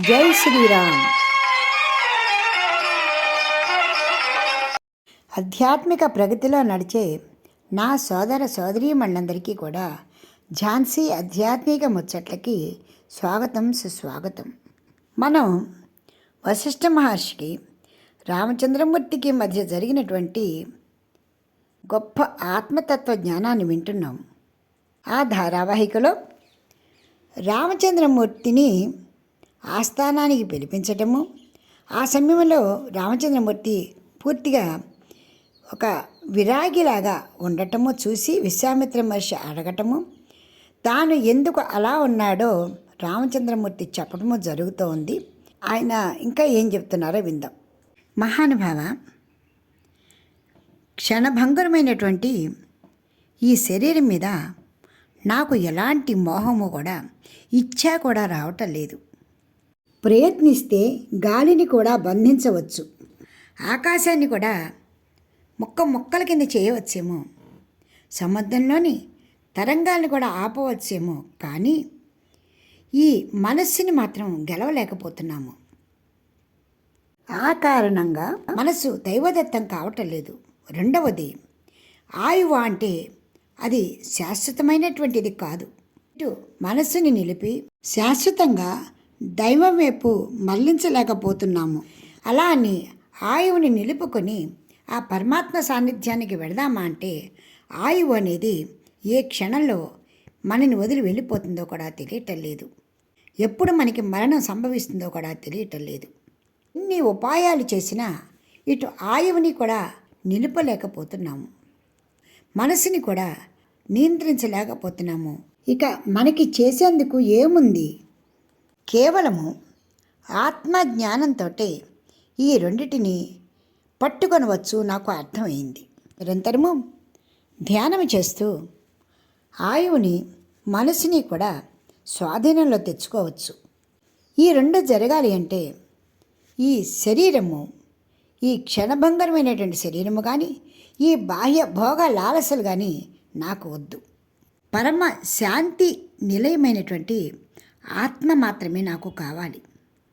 జై శ్రీరామ్. ఆధ్యాత్మిక ప్రగతిలో నడిచే నా సోదర సోదరీమణులందరికీ కూడా ఝాన్సీ ఆధ్యాత్మిక ముచ్చట్లకి స్వాగతం, సుస్వాగతం. మనం వశిష్ఠ మహర్షికి రామచంద్రమూర్తికి మధ్య జరిగినటువంటి గొప్ప ఆత్మతత్వ జ్ఞానాన్ని వింటున్నాం. ఆ ధారావాహికలో రామచంద్రమూర్తిని ఆస్థానానికి పిలిపించటము, ఆ సమయంలో రామచంద్రమూర్తి పూర్తిగా ఒక విరాగిలాగా ఉండటము చూసి విశ్వామిత్ర మహర్షి అడగటము, తాను ఎందుకు అలా ఉన్నాడో రామచంద్రమూర్తి చెప్పడము జరుగుతూ ఉంది. ఆయన ఇంకా ఏం చెప్తున్నారో విందాం. మహానుభావ, క్షణభంగురమైనటువంటి ఈ శరీరం మీద నాకు ఎలాంటి మోహము కూడా, ఇచ్చా కూడా రావటం లేదు. ప్రయత్నిస్తే గాలిని కూడా బంధించవచ్చు, ఆకాశాన్ని కూడా ముక్కల కింద చేయవచ్చేమో, సముద్రంలోని తరంగాలను కూడా ఆపవచ్చేమో, కానీ ఈ మనస్సుని మాత్రం గెలవలేకపోతున్నాము. ఆ కారణంగా మనసు దైవదత్తం కావటం లేదు. రెండవది, ఆయువు అంటే అది శాశ్వతమైనటువంటిది కాదు. ఇటు మనస్సుని నిలిపి శాశ్వతంగా దైవం వైపు మళ్లించలేకపోతున్నాము. అలా అని ఆయువుని నిలుపుకొని ఆ పరమాత్మ సాన్నిధ్యానికి వెళదామా అంటే ఆయువు అనేది ఏ క్షణంలో మనని వదిలి వెళ్ళిపోతుందో కూడా తెలియటం లేదు. ఎప్పుడు మనకి మరణం సంభవిస్తుందో కూడా తెలియటం లేదు. ఎన్ని ఉపాయాలు చేసినా ఇటు ఆయువుని కూడా నిలుపలేకపోతున్నాము, మనసుని కూడా నియంత్రించలేకపోతున్నాము. ఇక మనకి చేసేందుకు ఏముంది? కేవలము ఆత్మజ్ఞానంతో ఈ రెండిటిని పట్టుకొనవచ్చు. నాకు అర్థమైంది. నిరంతరము ధ్యానం చేస్తూ ఆయువుని, మనసుని కూడా స్వాధీనంలో తెచ్చుకోవచ్చు. ఈ రెండు జరగాలి అంటే ఈ శరీరము, ఈ క్షణభంగరమైనటువంటి శరీరము కానీ, ఈ బాహ్య భోగ లాలసలు కానీ నాకు వద్దు. పరమ శాంతి నిలయమైనటువంటి ఆత్మ మాత్రమే నాకు కావాలి.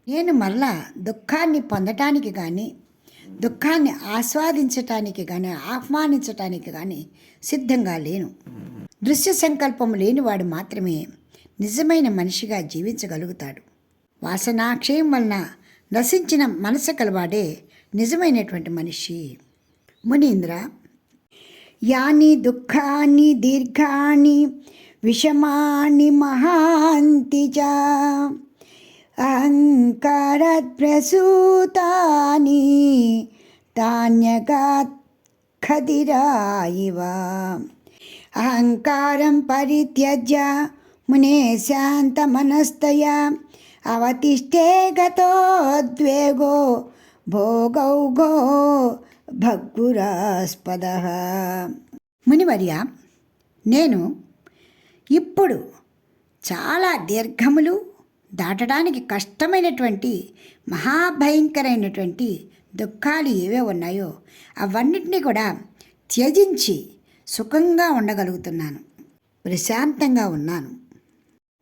నేను మరలా దుఃఖాన్ని పొందటానికి కానీ, దుఃఖాన్ని ఆస్వాదించటానికి కానీ, ఆహ్వానించటానికి కానీ సిద్ధంగా లేను. దృశ్య సంకల్పం లేనివాడు మాత్రమే నిజమైన మనిషిగా జీవించగలుగుతాడు. వాసనాక్షయం వలన నశించిన మనసు కలవాడే నిజమైనటువంటి మనిషి. మునీంద్ర, యాని దుఃఖాన్ని దీర్ఘాన్ని విషమాని మహాంతి చ అహంకారాత్ ప్రసూతాని తాన్యగాత్ ఖదిరా ఇవ. అహంకారం పరిత్యజ్య మునే శాంతమనస్తయా అవతిష్ఠే గతోద్వేగో భోగౌగో భగ్గురాస్పదః. మునివర్య, నేను ఇప్పుడు చాలా దీర్ఘములు దాటడానికి కష్టమైనటువంటి మహాభయంకరమైనటువంటి దుఃఖాలు ఏవే ఉన్నాయో అవన్నిటినీ కూడా త్యజించి సుఖంగా ఉండగలుగుతున్నాను, ప్రశాంతంగా ఉన్నాను.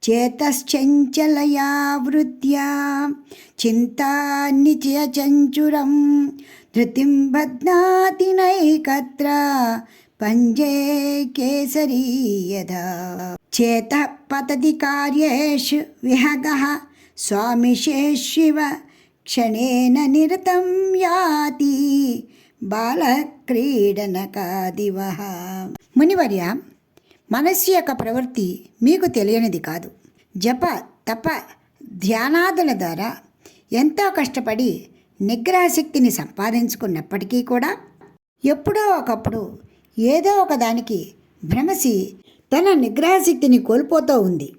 చేతశ్చంచలయా వృత్యా చింతా నిచయంచురం ధృతిం బధ్నాతి నైకత్ర పంజే కేసరీ యథా. చేతః పతతి కార్యేషు విహగః స్వామిషేషివ క్షణేన నిరతం యాతి బాలక్రీడనకాదివః. మునివర్య, మనస్సు యొక్క ప్రవృత్తి మీకు తెలియనిది కాదు. జప తప ధ్యానాదుల ద్వారా ఎంతో కష్టపడి నిగ్రహశక్తిని సంపాదించుకున్నప్పటికీ కూడా ఎప్పుడో ఒకప్పుడు ఏదో ఒకదానికి భ్రమసి తన నిగ్రహశక్తిని కోల్పోతూ ఉంది.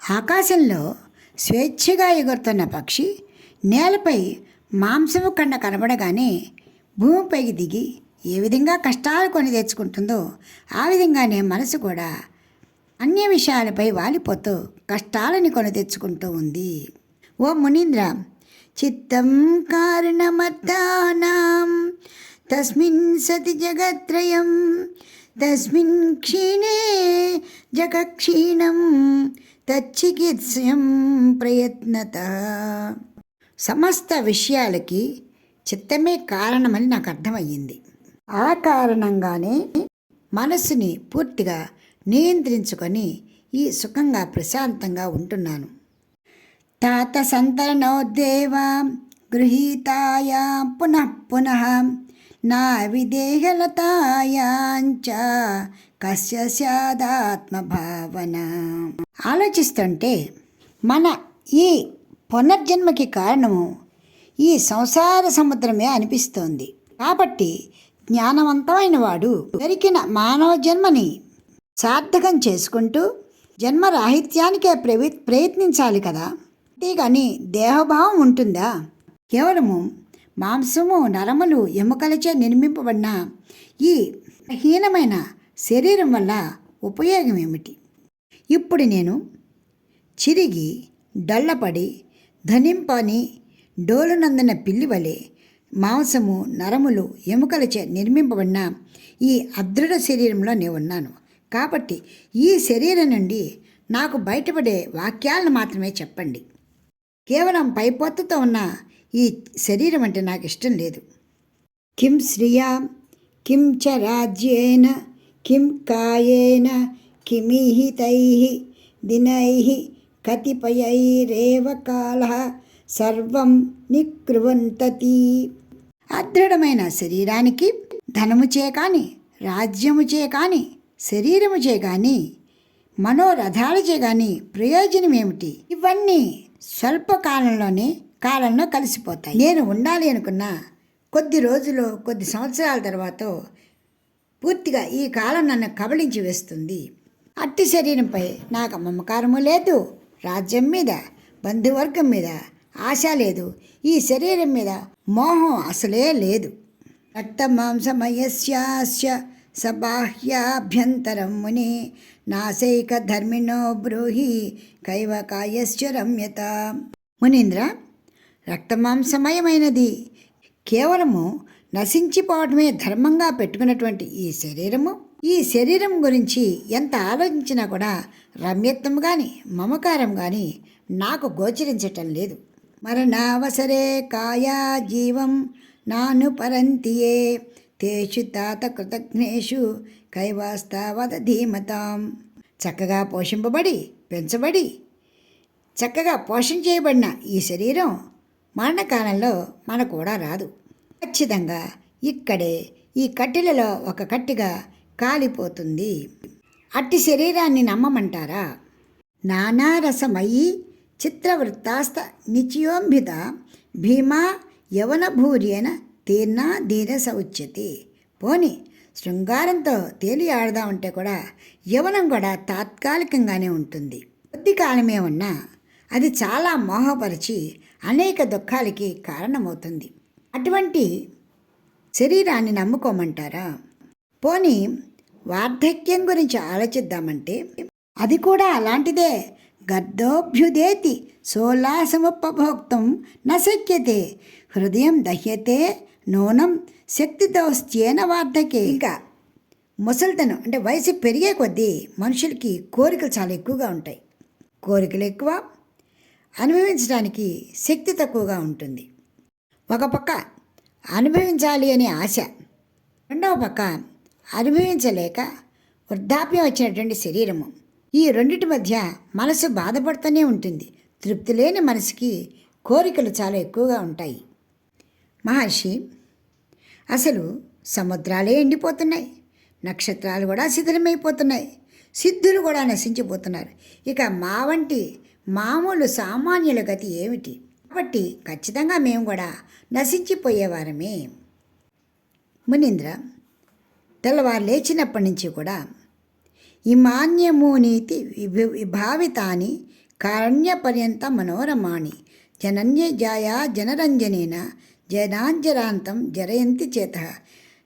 ఆకాశంలో స్వేచ్ఛగా ఎగురుతున్న పక్షి నేలపై మాంసము కండ కనబడగానే భూమిపైకి దిగి ఏ విధంగా కష్టాలు కొని తెచ్చుకుంటుందో ఆ విధంగానే మనసు కూడా అన్య విషయాలపై వాలిపోతూ కష్టాలని కొని తెచ్చుకుంటూ ఉంది. ఓ మునీంద్ర, చిత్తం కారణమర్థానాం తస్మిన్ సతి జగత్రయం తస్మిన్ క్షీణే జగక్షీణం తచ్చికిత్స్యం ప్రయత్నత. సమస్త విషయాలకి చిత్తమే కారణమని నాకు అర్థమయ్యింది. ఆ కారణంగానే మనసుని పూర్తిగా నియంత్రించుకొని ఈ సుఖంగా ప్రశాంతంగా ఉంటున్నాను. తాత సంతరణోద్దేవ గృహీతాయా పునః పునః నా విదేహలతాయాంచ కస్య స్యాదాత్మభావన. ఆలోచిస్తుంటే మన ఈ పునర్జన్మకి కారణము ఈ సంసార సముద్రమే అనిపిస్తోంది. కాబట్టి జ్ఞానవంతమైన వాడు దొరికిన మానవ జన్మని సార్థకం చేసుకుంటూ జన్మరాహిత్యానికే ప్రయత్నించాలి కదా. అంతేగాని దేహభావం ఉంటుందా? కేవలము మాంసము, నరములు, ఎముకలచే నిర్మింపబడిన ఈ హీనమైన శరీరం వల్ల ఉపయోగం ఏమిటి? ఇప్పుడు నేను చిరిగి డొల్లపడి ధనింపని డోలునందన పిల్లి వలె మాంసము, నరములు, ఎముకలచే నిర్మింపబడిన ఈ అదృఢ శరీరంలో నేను ఉన్నాను. కాబట్టి ఈ శరీరం నుండి నాకు బయటపడే వాక్యాలను మాత్రమే చెప్పండి. కేవలం పైపోతతో ఉన్న ఈ శరీరం అంటే నాకు ఇష్టం లేదు. కిం శ్రియా కిం చ రాజ్యేన కిం కాయేన కిమిహితై దినై కతిపయైరేవ కాలః సర్వం నికృవంతతి. అదృఢమైన శరీరానికి ధనముచే కానీ, రాజ్యముచే కానీ, శరీరముచే కానీ, మనోరథాలచే కానీ ప్రయోజనం ఏమిటి? ఇవన్నీ కాలంలో కలిసిపోతాయి. నేను ఉండాలి అనుకున్న కొద్ది రోజులు, కొద్ది సంవత్సరాల తర్వాత పూర్తిగా ఈ కాలం నన్ను కబళించి వేస్తుంది. అట్టి శరీరంపై నాకు మమకారము లేదు, రాజ్యం మీద, బంధువర్గం మీద ఆశ లేదు, ఈ శరీరం మీద మోహం అసలే లేదు. రక్తమాంసమయస్యాస్య సబాహ్యాభ్యంతరం ముని నాశైక ధర్మిణో బ్రూహి కైవకాయస్య రమ్యత. మునీంద్ర, రక్తమాంసమయమైనది, కేవలము నశించిపోవటమే ధర్మంగా పెట్టుకున్నటువంటి ఈ శరీరం గురించి ఎంత ఆలోచించినా కూడా రమ్యత్వం కానీ, మమకారం కానీ నాకు గోచరించటం లేదు. మరణావసరే కాయా జీవం నాను పరంతియే తేషు తాత కృతజ్ఞేషు కైవాస్తావద ధీమతాం. చక్కగా పోషింపబడి, పెంచబడి, చక్కగా పోషణ చేయబడిన ఈ శరీరం మరణకాలంలో మన కూడా రాదు. ఖచ్చితంగా ఇక్కడే ఈ కట్టెలలో ఒక కట్టిగా కాలిపోతుంది. అట్టి శరీరాన్ని నమ్మమంటారా? నానారసమయీ చిత్రవృత్తాస్త నిత్యోంభిత భీమా యవనభూర్యేన తీర్ణా దీన సౌచ్యతి. పోని శృంగారంతో తేలి ఆడదామంటే కూడా యవనం కూడా తాత్కాలికంగానే ఉంటుంది. కొద్ది కాలమే ఉన్నా అది చాలా మోహపరిచి అనేక దుఃఖాలకి కారణమవుతుంది. అటువంటి శరీరాన్ని నమ్ముకోమంటారా? పోనీ వార్ధక్యం గురించి ఆలోచిద్దామంటే అది కూడా అలాంటిదే. గర్దోభ్యుదేతి సోల్లాసముపభోక్తం నశక్యతే హృదయం దహ్యతే నూనం శక్తితోస్త్యేన వార్ధకే. ఇంకా ముసలితనం అంటే వయసు పెరిగే కొద్దీ మనుషులకి కోరికలు చాలా ఎక్కువగా ఉంటాయి. కోరికలు ఎక్కువ, అనుభవించడానికి శక్తి తక్కువగా ఉంటుంది. ఒక పక్క అనుభవించాలి అనే ఆశ, రెండవ పక్క అనుభవించలేక వృద్ధాప్యం వచ్చినటువంటి శరీరము, ఈ రెండిటి మధ్య మనసు బాధపడుతూనే ఉంటుంది. తృప్తి లేని మనసుకి కోరికలు చాలా ఎక్కువగా ఉంటాయి. మహర్షి, అసలు సముద్రాలే ఎండిపోతున్నాయి, నక్షత్రాలు కూడా శిథిలమైపోతున్నాయి, సిద్ధులు కూడా నశించిపోతున్నారు. ఇక మా వంటి మామూలు సామాన్యుల గతి ఏమిటి? కాబట్టి ఖచ్చితంగా మేము కూడా నశించిపోయేవారమే. మునీంద్ర, తెల్లవారు లేచినప్పటి నుంచి కూడా ఇమాన్యమూనీతి విభావితాని కారణ్యపర్యంత మనోరమాణి జనన్యజాయా జనరంజనేన జనాంజరాంతం జరయంతి చేత.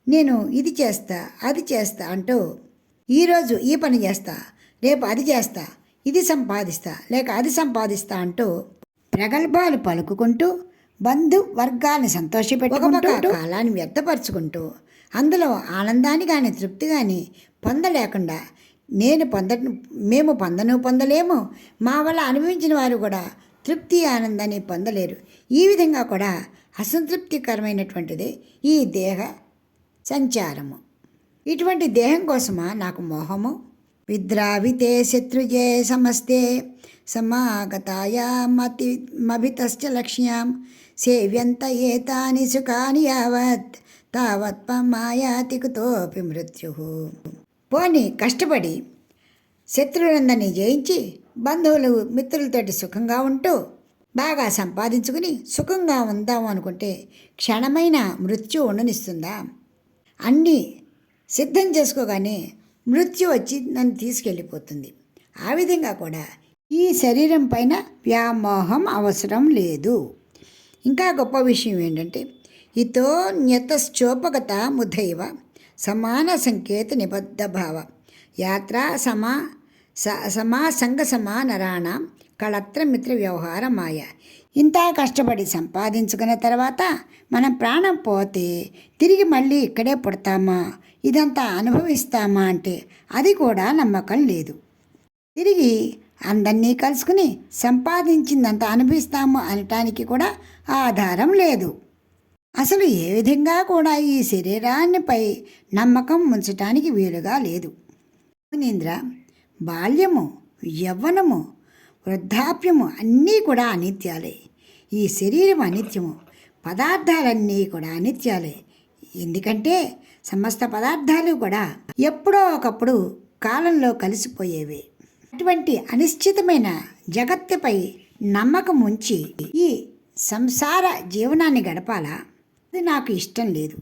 నేను ఇది చేస్తా, అది చేస్తా అంటూ ఈరోజు ఈ పని చేస్తా, రేపు అది చేస్తా, ఇది సంపాదిస్తా, లేక అది సంపాదిస్తా అంటూ ప్రగల్భాలు పలుకుకుంటూ బంధువర్గాన్ని సంతోషపెట్టుకుంటూ కాలాన్ని వ్యర్థపరుచుకుంటూ అందులో ఆనందాన్ని కానీ తృప్తి కానీ పొందలేకుండా మేము పొందలేము, మా వల్ల అనుభవించిన వారు కూడా తృప్తి ఆనందాన్ని పొందలేరు. ఈ విధంగా కూడా అసంతృప్తికరమైనటువంటిదే ఈ దేహ సంచారము. ఇటువంటి దేహం కోసమా నాకు మోహము? విద్రావితే శత్రుజే సమస్తే సమాగతాయా మభితశ్చ లక్ష్యాం సేవ్యంత ఏతాని సుఖాని యావత్ తావత్ మాయాతి కుతోపి మృత్యు. పోని కష్టపడి శత్రువులందరినీ జయించి బంధువులు మిత్రులతోటి సుఖంగా ఉంటూ బాగా సంపాదించుకుని సుఖంగా ఉందాము అనుకుంటే క్షణమైన మృత్యు ఉండనిస్తుందా? అన్నీ సిద్ధం చేసుకోగానే మృత్యు వచ్చి నన్ను తీసుకెళ్ళిపోతుంది. ఆ విధంగా కూడా ఈ శరీరం పైన వ్యామోహం అవసరం లేదు. ఇంకా గొప్ప విషయం ఏంటంటే ఇతో న్యతశ్చోపగత ముధైవ సమాన సంకేత నిబద్ధ భావ యాత్ర సమా సంగ సమానరాణం కళత్ర మిత్ర వ్యవహార మాయ. ఇంత కష్టపడి సంపాదించుకున్న తర్వాత మనం ప్రాణం పోతే తిరిగి మళ్ళీ ఇక్కడే పుడతామా, ఇదంతా అనుభవిస్తామా అంటే అది కూడా నమ్మకం లేదు. తిరిగి అందరినీ కలుసుకుని సంపాదించిందంతా అనుభవిస్తాము అనటానికి కూడా ఆధారం లేదు. అసలు ఏ విధంగా కూడా ఈ శరీరాన్నిపై నమ్మకం ఉంచటానికి వీలుగా లేదు. మునీంద్ర, బాల్యము, యవ్వనము, వృద్ధాప్యము అన్నీ కూడా అనిత్యాలే. ఈ శరీరం అనిత్యము, పదార్థాలన్నీ కూడా అనిత్యాలే. ఎందుకంటే సమస్త పదార్థాలు కూడా ఎప్పుడో ఒకప్పుడు కాలంలో కలిసిపోయేవే. అటువంటి అనిశ్చితమైన జగత్తుపై నమ్మకం ఉంచి ఈ సంసార జీవనాన్ని గడపాలా? అది నాకు ఇష్టం లేదు.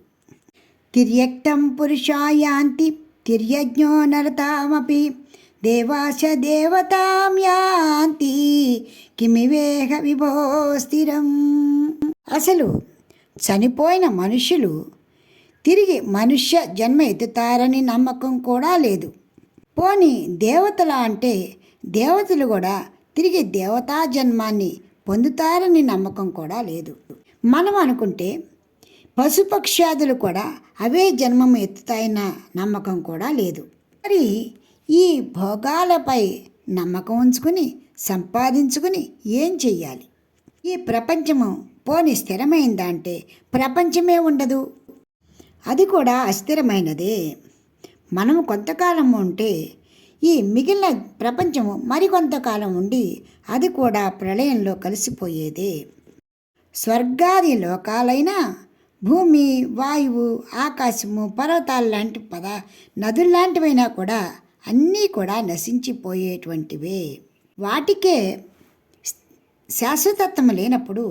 తిర్యక్తం పురుషాయాంతి తిర్యజ్ఞో నరతామపి దేవాశ దేవతాం యాంతి కిమివేహ విభో స్థిరం. అసలు చనిపోయిన మనుషులు తిరిగి మనుష్య జన్మ ఎత్తుతారని నమ్మకం కూడా లేదు. పోని దేవతల అంటే దేవతలు కూడా తిరిగి దేవతా జన్మాన్ని పొందుతారని నమ్మకం కూడా లేదు. మనం అనుకుంటే పశుపక్ష్యాదులు కూడా అవే జన్మం ఎత్తుతాయన్న నమ్మకం కూడా లేదు. మరి ఈ భోగాలపై నమ్మకం ఉంచుకుని సంపాదించుకుని ఏం చెయ్యాలి? ఈ ప్రపంచము పోని స్థిరమైందా అంటే ప్రపంచమే ఉండదు, అది కూడా అస్థిరమైనదే. మనము కొంతకాలం ఉంటే ఈ మిగిలిన ప్రపంచము మరికొంతకాలం ఉండి అది కూడా ప్రళయంలో కలిసిపోయేదే. స్వర్గాది లోకాలైన భూమి, వాయువు, ఆకాశము, పర్వతాలు లాంటి నదుల్లాంటివైనా కూడా అన్నీ కూడా నశించిపోయేటువంటివే. వాటికే శాశ్వతత్వం లేనప్పుడు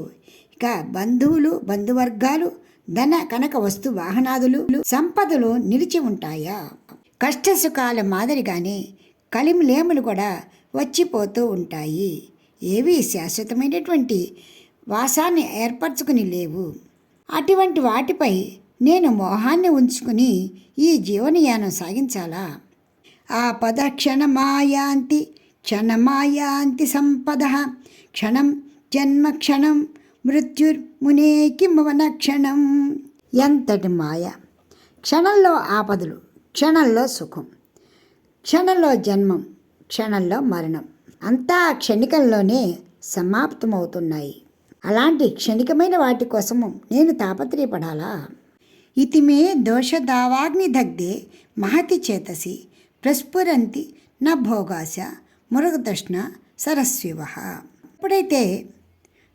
ఇక బంధువులు, బంధువర్గాలు, ధన కనక వస్తు వాహనాదులు, సంపదలు నిలిచి ఉంటాయా? కష్టసుఖాల మాదిరిగానే కలిమిలేములు కూడా వచ్చిపోతూ ఉంటాయి. ఏవి శాశ్వతమైనటువంటి వాసాన్ని ఏర్పరచుకుని లేవు. అటువంటి వాటిపై నేను మోహాన్ని ఉంచుకుని ఈ జీవనయానం సాగించాలా? ఆ పద క్షణమాయాంతి క్షణమాయాంతి సంపద క్షణం జన్మ క్షణం మృత్యుర్మునేకి మవన క్షణం. ఎంతటి మాయ! క్షణంలో ఆపదలు, క్షణంలో సుఖం, క్షణంలో జన్మం, క్షణంలో మరణం, అంతా క్షణికంలోనే సమాప్తమవుతున్నాయి. అలాంటి క్షణికమైన వాటి కోసము నేను తాపత్రయపడాలా? ఇతిమే దోషదావాగ్ని దగ్ధే మహతి చేతసి ప్రస్ఫురంతి నా భోగాశ మురగతృష్ణ సరస్వివ. ఎప్పుడైతే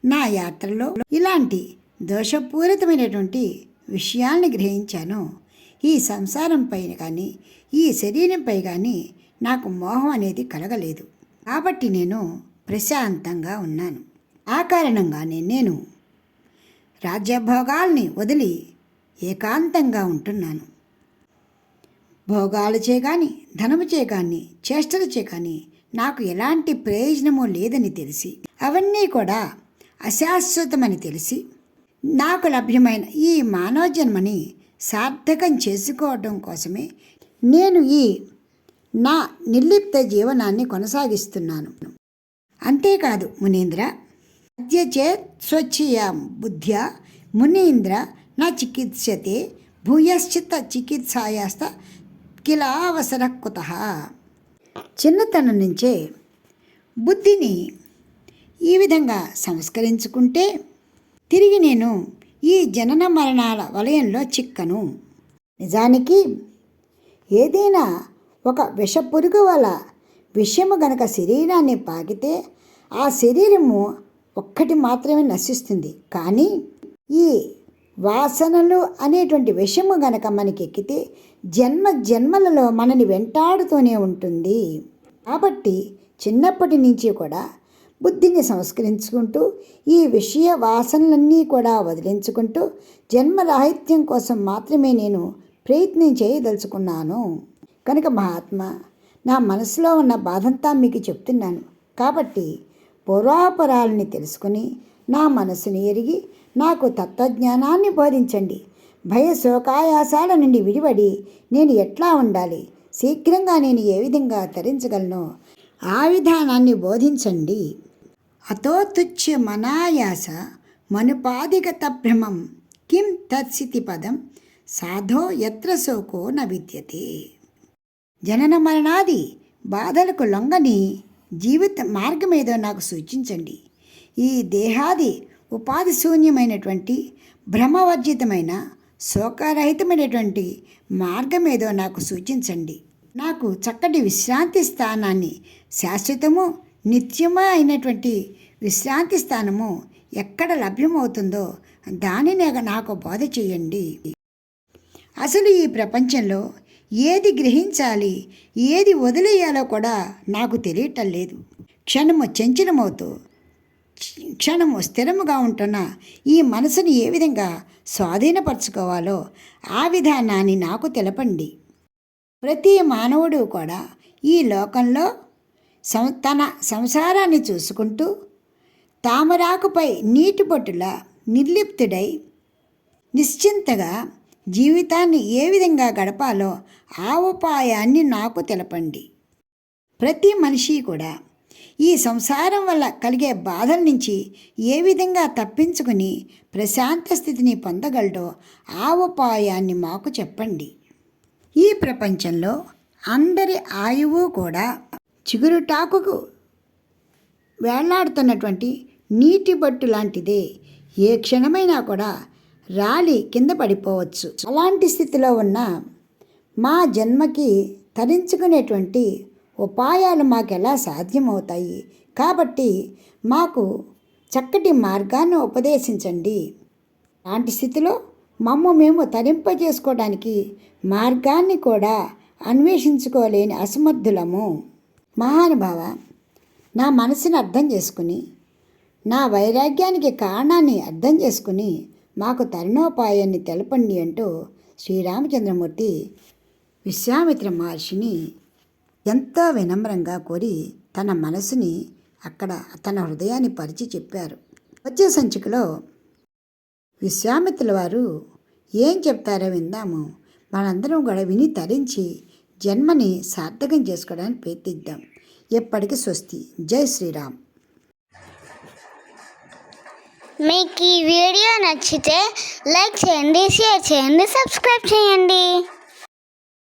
నా యాత్రలో ఇలాంటి దోషపూరితమైనటువంటి విషయాల్ని గ్రహించానో ఈ సంసారం పైన కానీ ఈ శరీరంపై కానీ నాకు మోహం అనేది కలగలేదు. కాబట్టి నేను ప్రశాంతంగా ఉన్నాను. ఆ కారణంగానే నేను రాజ్యభోగాల్ని వదిలి ఏకాంతంగా ఉంటున్నాను. భోగాలచే కానీ ధనముచే కానీ చేష్టలచే కానీ నాకు ఎలాంటి ప్రయోజనమూ లేదని తెలిసి అవన్నీ కూడా అశాశ్వతమని తెలిసి నాకు లభ్యమైన ఈ మానవ జన్మని సార్థకం చేసుకోవడం కోసమే నేను ఈ నా నిర్లిప్త జీవనాన్ని కొనసాగిస్తున్నాను. అంతేకాదు మునీంద్ర, అద్యచేత్ స్వచ్ఛయా బుద్ధ్యా మునీంద్ర నా చికిత్సతే భూయశ్చిత చికిత్సాయాస్త కిలావసర కుతః. చిన్నతనం నుంచే బుద్ధిని ఈ విధంగా సంస్కరించుకుంటే తిరిగి నేను ఈ జనన మరణాల వలయంలో చిక్కను. నిజానికి ఏదైనా ఒక విషపురుగు వల్ల విషము గనక శరీరాన్ని పాకితే ఆ శరీరము ఒక్కటి మాత్రమే నశిస్తుంది. కానీ ఈ వాసనలు అనేటువంటి విషము గనక మనకి ఎక్కితే జన్మ జన్మలలో మనని వెంటాడుతూనే ఉంటుంది. కాబట్టి చిన్నప్పటి నుంచి కూడా బుద్ధిని సంస్కరించుకుంటూ ఈ విషయ వాసనలన్నీ కూడా వదిలించుకుంటూ జన్మరాహిత్యం కోసం మాత్రమే నేను ప్రయత్నం చేయదలుచుకున్నాను. కనుక మహాత్మా, నా మనసులో ఉన్న బాధంతా మీకు చెప్తున్నాను. కాబట్టి పూర్వాపరాలని తెలుసుకుని నా మనసుని ఎరిగి నాకు తత్వజ్ఞానాన్ని బోధించండి. భయ శోకాయాసాల నుండి విడిపడి నేను ఎట్లా ఉండాలి, శీఘ్రంగా నేను ఏ విధంగా తరించగలను ఆ విధానాన్ని బోధించండి. అతో తుచ్ఛ మనాయాస మనుపాదిగత భ్రమం కిం తత్సితి పదం సాధో యత్ర శోకో న విద్యతే. జనన మరణాది బాధలకు లొంగని జీవిత మార్గమేదో నాకు సూచించండి. ఈ దేహాది ఉపాధి శూన్యమైనటువంటి భ్రమవర్జితమైన శోకరహితమైనటువంటి మార్గమేదో నాకు సూచించండి. నాకు చక్కటి విశ్రాంతి స్థానాన్ని, శాశ్వతము నిత్యమే అయినటువంటి విశ్రాంతి స్థానము ఎక్కడ లభ్యమవుతుందో దానిని నాకు బోధ చేయండి. అసలు ఈ ప్రపంచంలో ఏది గ్రహించాలి, ఏది వదిలేయాలో కూడా నాకు తెలియటం లేదు. క్షణము చంచలమవుతూ క్షణము స్థిరముగా ఉంటున్న ఈ మనసుని ఏ విధంగా స్వాధీనపరచుకోవాలో ఆ విధానాన్ని నాకు తెలపండి. ప్రతి మానవుడు కూడా ఈ లోకంలో తన సంసారాన్ని చూసుకుంటూ తామరాకుపై నీటి బొట్టులా నిర్లిప్తుడై నిశ్చింతగా జీవితాన్ని ఏ విధంగా గడపాలో ఆ ఉపాయాన్ని నాకు తెలపండి. ప్రతి మనిషి కూడా ఈ సంసారం వల్ల కలిగే బాధల నుంచి ఏ విధంగా తప్పించుకుని ప్రశాంత స్థితిని పొందగలడో ఆ ఉపాయాన్ని మాకు చెప్పండి. ఈ ప్రపంచంలో అందరి ఆయువు కూడా చిగురుటాకుకు వేళ్లాడుతున్నటువంటి నీటి బొట్టు లాంటిదే. ఏ క్షణమైనా కూడా రాలి కింద పడిపోవచ్చు. అలాంటి స్థితిలో ఉన్న మా జన్మకి తరించుకునేటువంటి ఉపాయాలు మాకెలా సాధ్యమవుతాయి? కాబట్టి మాకు చక్కటి మార్గాన్ని ఉపదేశించండి. అలాంటి స్థితిలో మేము తరింపజేసుకోవడానికి మార్గాన్ని కూడా అన్వేషించుకోలేని అసమర్థులము. మహానుభావ, నా మనసుని అర్థం చేసుకుని నా వైరాగ్యానికి కారణాన్ని అర్థం చేసుకుని మాకు తరుణోపాయాన్ని తెలపండి అంటూ శ్రీరామచంద్రమూర్తి విశ్వామిత్ర మహర్షిని ఎంతో వినమ్రంగా కోరి తన మనసుని అక్కడ తన హృదయాన్ని పరిచి చెప్పారు. వచ్చే సంచికలో విశ్వామిత్రుల వారు ఏం చెప్తారో విందాము. మనందరం కూడా విని తరించి జన్మని సార్థకం చేసుకోవడానికి ప్రయత్నిద్దాం. ఎప్పటికీ స్వస్తి. జై శ్రీరామ్. మీకు ఈ వీడియో నచ్చితే లైక్ చేయండి, షేర్ చేయండి, సబ్స్క్రైబ్ చేయండి.